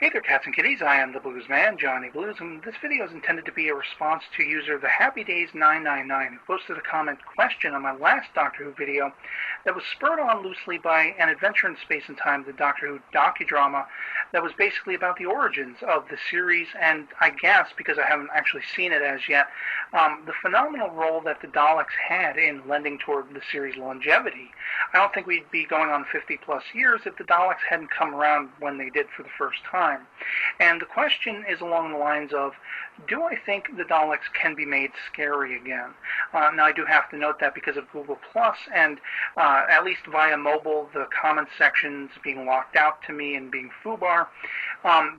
Hey there, cats and kitties. I am the Blues Man, Johnny Blues, and this video is intended to be a response to user TheHappyDays999, who posted a comment question on my last Doctor Who video that was spurred on loosely by an adventure in space and time, the Doctor Who docudrama, that was basically about the origins of the series, and I guess, because I haven't actually seen it as yet, the phenomenal role that the Daleks had in lending toward the series' longevity. I don't think we'd be going on 50-plus years if the Daleks hadn't come around when they did for the first time. And the question is along the lines of, do I think the Daleks can be made scary again? Now, I do have to note that because of Google Plus and at least via mobile, the comment sections being locked out to me and being foobar,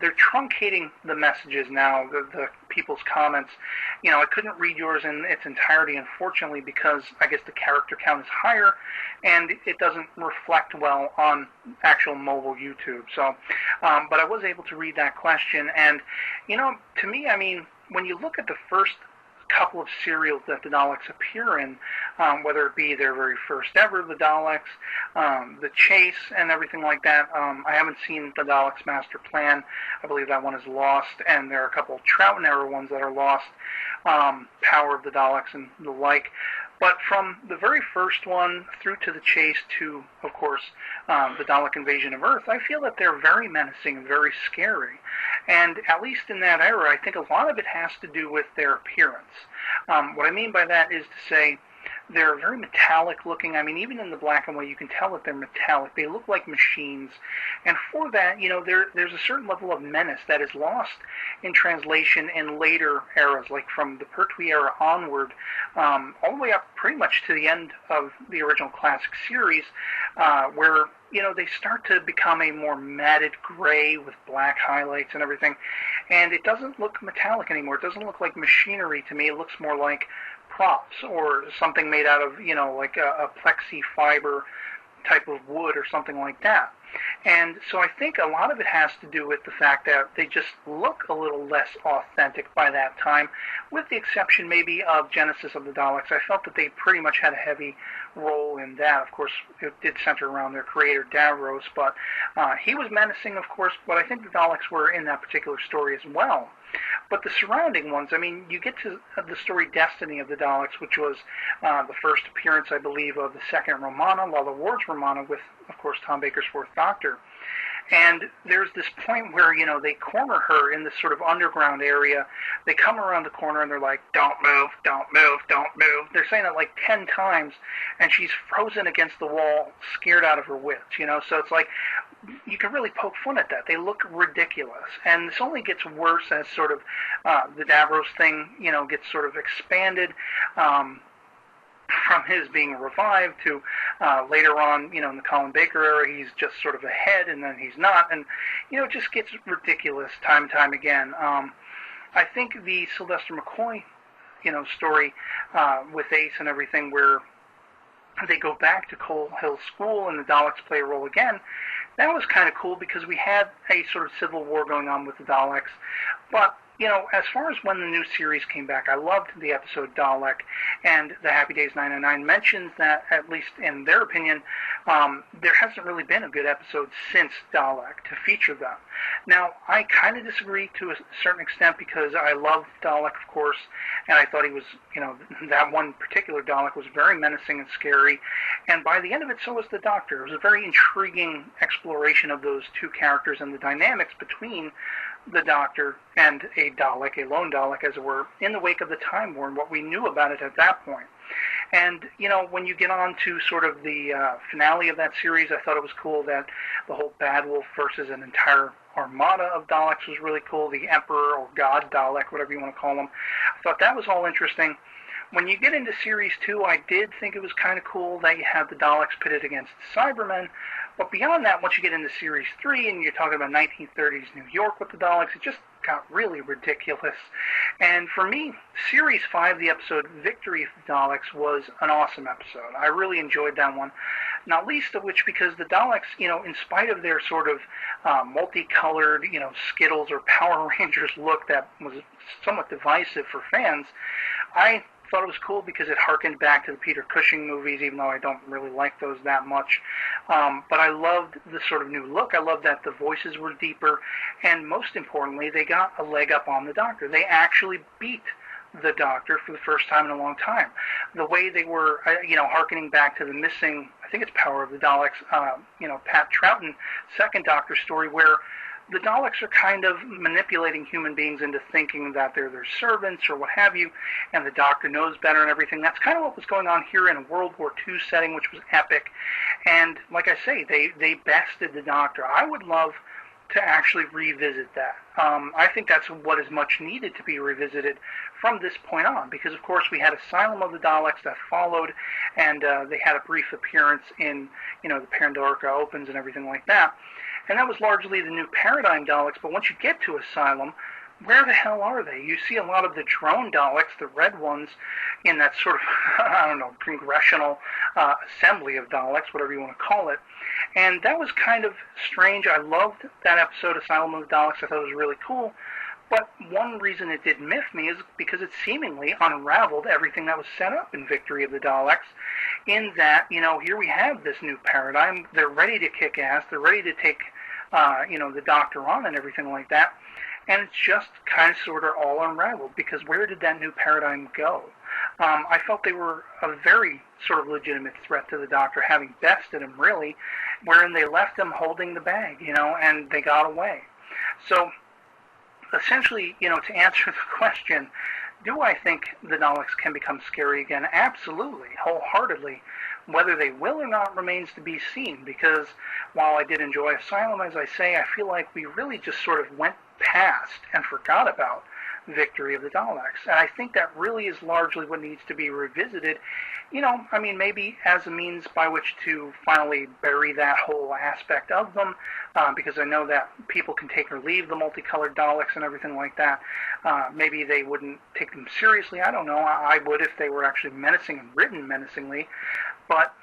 they're truncating the messages now, the people's comments. You know, I couldn't read yours in its entirety, unfortunately, because I guess the character count is higher and it doesn't reflect well on actual mobile YouTube. So, but I was able to read that question, and, you know, to me, I mean, when you look at the first couple of serials that the Daleks appear in, whether it be their very first ever, the Daleks, the Chase, and everything like that. I haven't seen the Daleks Master Plan. I believe that one is lost, and there are a couple of Troughton era ones that are lost, Power of the Daleks and the like. But from the very first one through to the Chase to, of course, the Dalek invasion of Earth, I feel that they're very menacing and very scary. And at least in that era, I think a lot of it has to do with their appearance. What I mean by that is to say, they're very metallic looking. I mean, even in the black and white, you can tell that they're metallic. They look like machines. And for that, you know, there's a certain level of menace that is lost in translation in later eras, like from the Pertwee era onward, all the way up pretty much to the end of the original classic series, where, you know, they start to become a more matted gray with black highlights and everything. And it doesn't look metallic anymore. It doesn't look like machinery to me. It looks more like props or something made out of, you know, like a plexi fiber type of wood or something like that. And so I think a lot of it has to do with the fact that they just look a little less authentic by that time, with the exception maybe of Genesis of the Daleks. I felt that they pretty much had a heavy role in that. Of course, it did center around their creator, Davros, but he was menacing, of course, but I think the Daleks were in that particular story as well. But the surrounding ones, I mean, you get to the story Destiny of the Daleks, which was the first appearance, I believe, of the second Romana, Lalla Ward's Romana, with, of course, Tom Baker's Fourth Doctor. And there's this point where, you know, they corner her in this sort of underground area. They come around the corner and they're like, don't move, don't move, don't move. They're saying it like 10 times, and she's frozen against the wall, scared out of her wits, you know. So it's like, you can really poke fun at that. They look ridiculous. And this only gets worse as sort of the Davros thing, you know, gets sort of expanded. From his being revived to later on, you know, in the Colin Baker era, he's just sort of ahead, and then he's not. And, you know, it just gets ridiculous time and time again. I think the Sylvester McCoy, you know, story with Ace and everything, where they go back to Coal Hill School and the Daleks play a role again, that was kind of cool because we had a sort of civil war going on with the Daleks. But, you know, as far as when the new series came back, I loved the episode Dalek, and the Happy Days 999 mentions that, at least in their opinion, there hasn't really been a good episode since Dalek to feature them. Now, I kind of disagree to a certain extent because I loved Dalek, of course, and I thought he was, you know, that one particular Dalek was very menacing and scary, and by the end of it, so was the Doctor. It was a very intriguing exploration of those two characters and the dynamics between the Doctor and a Dalek, a lone Dalek, as it were, in the wake of the Time War and what we knew about it at that point. And, you know, when you get on to sort of the finale of that series, I thought it was cool that the whole Bad Wolf versus an entire armada of Daleks was really cool, the Emperor or God Dalek, whatever you want to call them. I thought that was all interesting. When you get into Series 2, I did think it was kind of cool that you have the Daleks pitted against the Cybermen. But beyond that, once you get into Series 3 and you're talking about 1930s New York with the Daleks, it just got really ridiculous. And for me, Series 5, the episode Victory of the Daleks, was an awesome episode. I really enjoyed that one. Not least of which because the Daleks, you know, in spite of their sort of multicolored, you know, Skittles or Power Rangers look that was somewhat divisive for fans, I thought it was cool because it harkened back to the Peter Cushing movies, even though I don't really like those that much. But I loved the sort of new look. I loved that the voices were deeper, and most importantly, they got a leg up on the Doctor. They actually beat the Doctor for the first time in a long time. The way they were, harkening back to the missing, I think it's Power of the Daleks, Pat Troughton second Doctor story, where the Daleks are kind of manipulating human beings into thinking that they're their servants or what have you, and the Doctor knows better and everything. That's kind of what was going on here in a World War II setting, which was epic. And like I say, they bested the Doctor. I would love to actually revisit that. I think that's what is much needed to be revisited from this point on, because of course we had Asylum of the Daleks that followed, and they had a brief appearance in, the Pandorica Opens and everything like that. And that was largely the New Paradigm Daleks, but once you get to Asylum, where the hell are they? You see a lot of the drone Daleks, the red ones, in that sort of, congressional assembly of Daleks, whatever you want to call it. And that was kind of strange. I loved that episode, Asylum of the Daleks. I thought it was really cool. But one reason it did miff me is because it seemingly unraveled everything that was set up in Victory of the Daleks, in that, here we have this new paradigm. They're ready to kick ass. They're ready to take, the Doctor on and everything like that. And it's just kind of sort of all unraveled, because where did that new paradigm go? I felt they were a very sort of legitimate threat to the Doctor, having bested him, really, wherein they left him holding the bag, and they got away. So, essentially, to answer the question, do I think the Daleks can become scary again? Absolutely, wholeheartedly. Whether they will or not remains to be seen, because while I did enjoy Asylum, as I say, I feel like we really just sort of went past and forgot about Victory of the Daleks. And I think that really is largely what needs to be revisited. Maybe as a means by which to finally bury that whole aspect of them, because I know that people can take or leave the multicolored Daleks and everything like that. Maybe they wouldn't take them seriously. I don't know. I would if they were actually menacing and written menacingly. But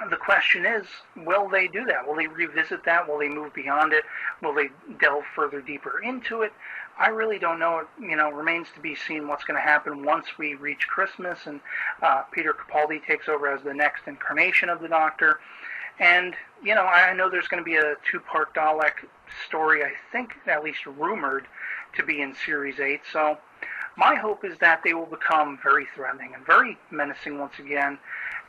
the question is, will they do that? Will they revisit that? Will they move beyond it? Will they delve further deeper into it? I really don't know. It remains to be seen what's going to happen once we reach Christmas and Peter Capaldi takes over as the next incarnation of the Doctor. And, I know there's going to be a 2-part Dalek story, I think, at least rumored to be in Series 8. So my hope is that they will become very threatening and very menacing once again,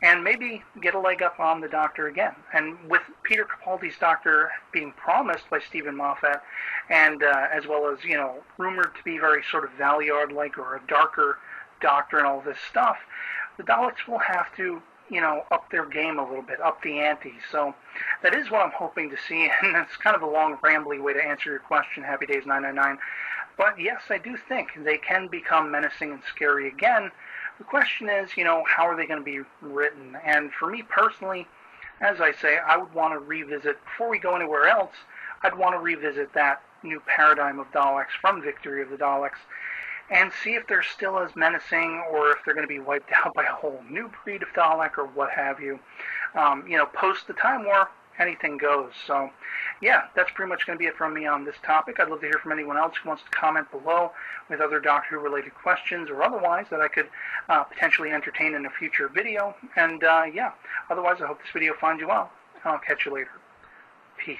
and maybe get a leg up on the Doctor again. And with Peter Capaldi's Doctor being promised by Stephen Moffat, and as well as, rumored to be very sort of Valeyard-like or a darker Doctor and all this stuff, the Daleks will have to, up their game a little bit, up the ante. So that is what I'm hoping to see, and it's kind of a long, rambly way to answer your question, Happy Days 999. But yes, I do think they can become menacing and scary again. The question is, how are they going to be written? And for me personally, as I say, I would want to revisit, before we go anywhere else, I'd want to revisit that new paradigm of Daleks from Victory of the Daleks and see if they're still as menacing or if they're going to be wiped out by a whole new breed of Dalek or what have you. Post the Time War, anything goes. So, yeah, that's pretty much going to be it from me on this topic. I'd love to hear from anyone else who wants to comment below with other Doctor Who-related questions or otherwise that I could potentially entertain in a future video. And, otherwise I hope this video finds you well. I'll catch you later. Peace.